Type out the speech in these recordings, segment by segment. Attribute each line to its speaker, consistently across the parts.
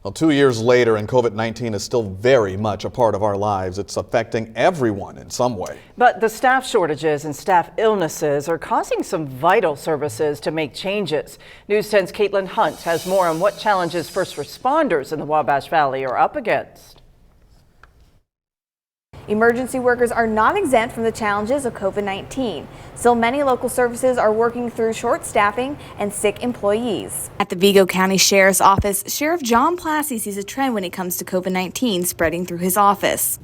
Speaker 1: Well, 2 years later, and COVID-19 is still very much a part of our lives. It's affecting everyone in some way.
Speaker 2: But the staff shortages and staff illnesses are causing some vital services to make changes. News 10's Caitlin Hunt has more on what challenges first responders in the Wabash Valley are up against.
Speaker 3: Emergency workers are not exempt from the challenges of COVID-19. Still, many local services are working through short staffing and sick employees. At the Vigo County Sheriff's Office, Sheriff John Plassey sees a trend when it comes to COVID-19 spreading through his office.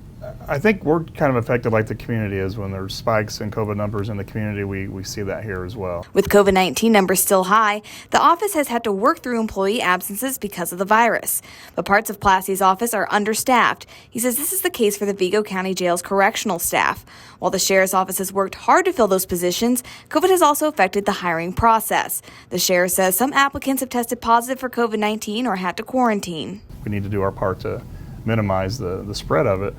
Speaker 4: I think we're kind of affected like the community is. When there's spikes in COVID numbers in the community, we see that here as well.
Speaker 3: With COVID-19 numbers still high, the office has had to work through employee absences because of the virus. But parts of Plassey's office are understaffed. He says this is the case for the Vigo County Jail's correctional staff. While the sheriff's office has worked hard to fill those positions, COVID has also affected the hiring process. The sheriff says some applicants have tested positive for COVID-19 or had to quarantine.
Speaker 4: We need to do our part to minimize the spread of it.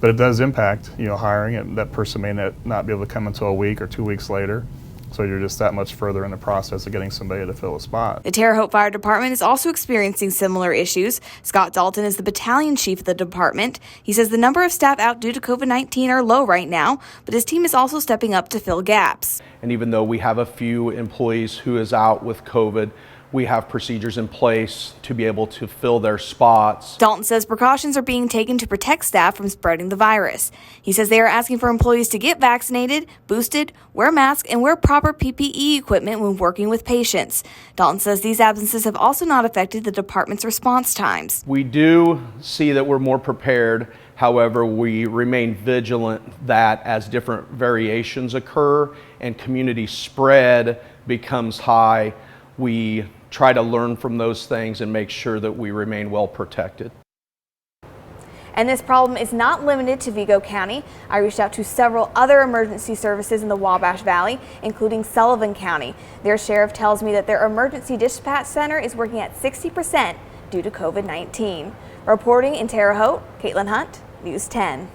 Speaker 4: But it does impact, hiring, and that person may not be able to come until a week or 2 weeks later. So you're just that much further in the process of getting somebody to fill a spot.
Speaker 3: The Terre Haute Fire Department is also experiencing similar issues. Scott Dalton is the battalion chief of the department. He says the number of staff out due to COVID-19 are low right now, but his team is also stepping up to fill gaps.
Speaker 5: And even though we have a few employees who is out with COVID, we have procedures in place to be able to fill their spots.
Speaker 3: Dalton says precautions are being taken to protect staff from spreading the virus. He says they are asking for employees to get vaccinated, boosted, wear masks, and wear proper PPE equipment when working with patients. Dalton says these absences have also not affected the department's response times.
Speaker 5: We do see that we're more prepared. However, we remain vigilant that as different variations occur and community spread becomes high, we try to learn from those things and make sure that we remain well protected.
Speaker 3: And this problem is not limited to Vigo County. I reached out to several other emergency services in the Wabash Valley, including Sullivan County. Their sheriff tells me that their emergency dispatch center is working at 60% due to COVID-19. Reporting in Terre Haute, Caitlin Hunt, News 10.